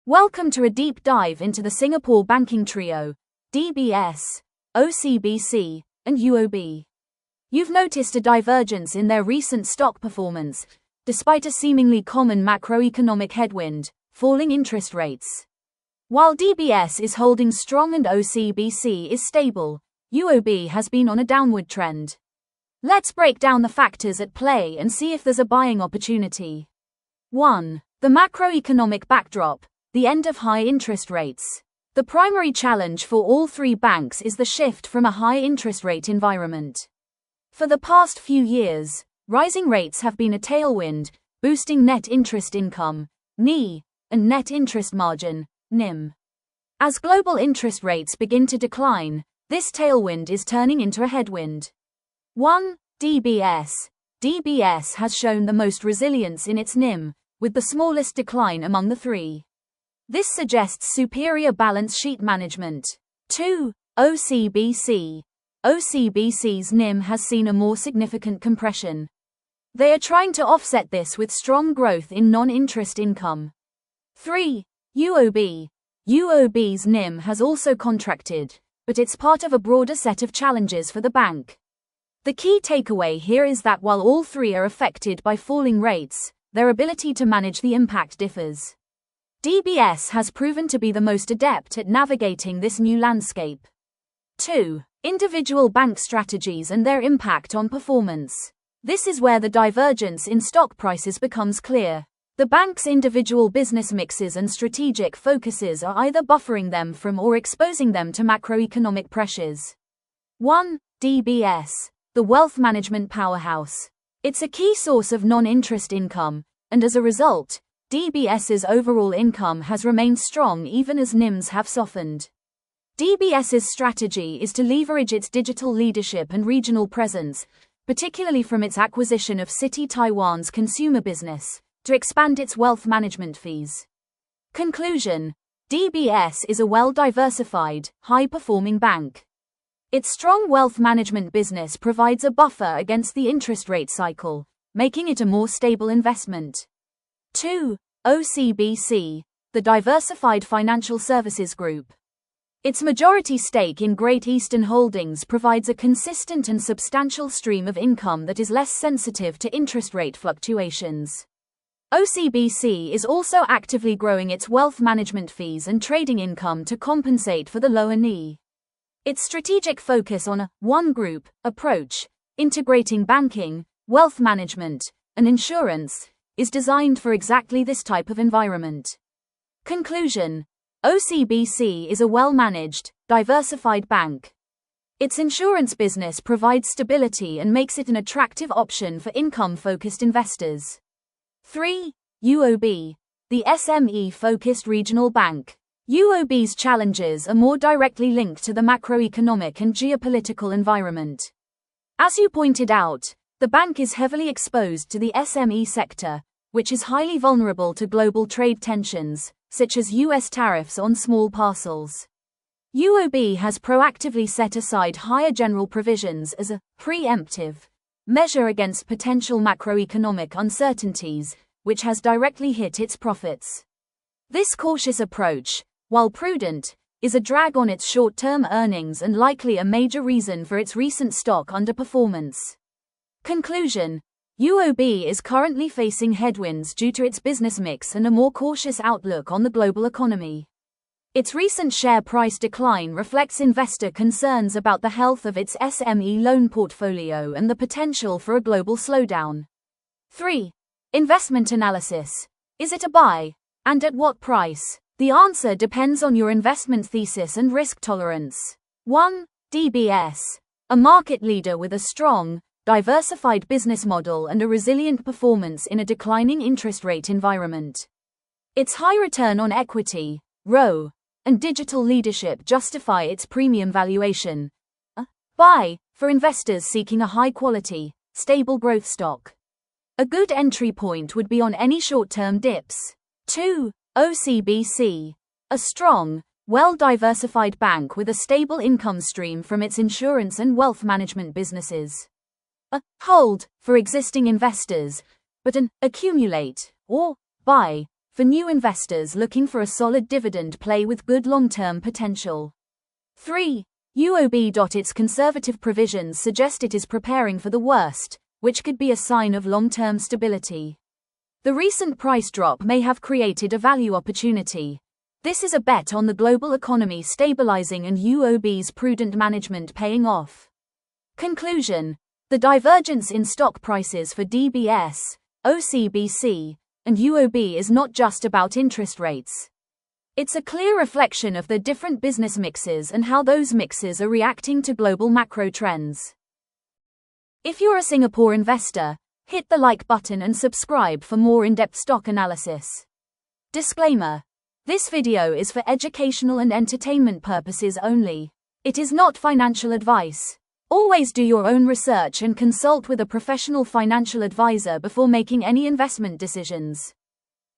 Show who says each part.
Speaker 1: Welcome to a deep dive into the Singapore banking trio, DBS, OCBC, and UOB. You've noticed a divergence in their recent stock performance, despite a seemingly common macroeconomic headwind, falling interest rates. While DBS is holding strong and OCBC is stable, UOB has been on a downward trend. Let's break down the factors at play and see if there's a buying opportunity. 1. The macroeconomic backdrop, the end of high interest rates. The primary challenge for all three banks is the shift from a high interest rate environment. For the past few years, rising rates have been a tailwind, boosting net interest income, (NI), and net interest margin, (NIM). As global interest rates begin to decline, this tailwind is turning into a headwind. 1. DBS. DBS has shown the most resilience in its NIM, with the smallest decline among the three. This suggests superior balance sheet management. 2. OCBC. OCBC's NIM has seen a more significant compression. They are trying to offset this with strong growth in non-interest income. 3. UOB. UOB's NIM has also contracted, but it's part of a broader set of challenges for the bank. The key takeaway here is that while all three are affected by falling rates, their ability to manage the impact differs. DBS has proven to be the most adept at navigating this new landscape. 2. Individual bank strategies and their impact on performance. This is where the divergence in stock prices becomes clear. The bank's individual business mixes and strategic focuses are either buffering them from or exposing them to macroeconomic pressures. 1. DBS, the wealth management powerhouse. It's a key source of non-interest income, and as a result, DBS's overall income has remained strong even as NIMs have softened. DBS's strategy is to leverage its digital leadership and regional presence, particularly from its acquisition of Citi Taiwan's consumer business, to expand its wealth management fees. Conclusion: DBS is a well-diversified, high-performing bank. Its strong wealth management business provides a buffer against the interest rate cycle, making it a more stable investment. 2. OCBC, the Diversified Financial Services Group. Its majority stake in Great Eastern Holdings provides a consistent and substantial stream of income that is less sensitive to interest rate fluctuations. OCBC is also actively growing its wealth management fees and trading income to compensate for the lower NI. Its strategic focus on a one group approach, integrating banking, wealth management, and insurance, is designed for exactly this type of environment. Conclusion: OCBC is a well-managed, diversified bank. Its insurance business provides stability and makes it an attractive option for income-focused investors. 3. UOB, the SME-focused regional bank. UOB's challenges are more directly linked to the macroeconomic and geopolitical environment. As you pointed out, the bank is heavily exposed to the SME sector, which is highly vulnerable to global trade tensions, such as U.S. tariffs on small parcels. UOB has proactively set aside higher general provisions as a preemptive measure against potential macroeconomic uncertainties, which has directly hit its profits. This cautious approach, while prudent, is a drag on its short-term earnings and likely a major reason for its recent stock underperformance. Conclusion: UOB is currently facing headwinds due to its business mix and a more cautious outlook on the global economy. Its recent share price decline reflects investor concerns about the health of its SME loan portfolio and the potential for a global slowdown. 3. Investment analysis. Is it a buy? And at what price? The answer depends on your investment thesis and risk tolerance. 1. DBS. A market leader with a strong, diversified business model and a resilient performance in a declining interest rate environment. Its high return on equity, ROE, and digital leadership justify its premium valuation. A buy for investors seeking a high-quality, stable growth stock. A good entry point would be on any short-term dips. 2. OCBC. A strong, well-diversified bank with a stable income stream from its insurance and wealth management businesses. A hold for existing investors, but an accumulate or buy for new investors looking for a solid dividend play with good long-term potential. 3. UOB. Its conservative provisions suggest it is preparing for the worst, which could be a sign of long-term stability. The recent price drop may have created a value opportunity. This is a bet on the global economy stabilizing and UOB's prudent management paying off. Conclusion: the divergence in stock prices for DBS, OCBC, and UOB is not just about interest rates. It's a clear reflection of the different business mixes and how those mixes are reacting to global macro trends. If you're a Singapore investor, hit the like button and subscribe for more in-depth stock analysis. Disclaimer: this video is for educational and entertainment purposes only. It is not financial advice. Always do your own research and consult with a professional financial advisor before making any investment decisions.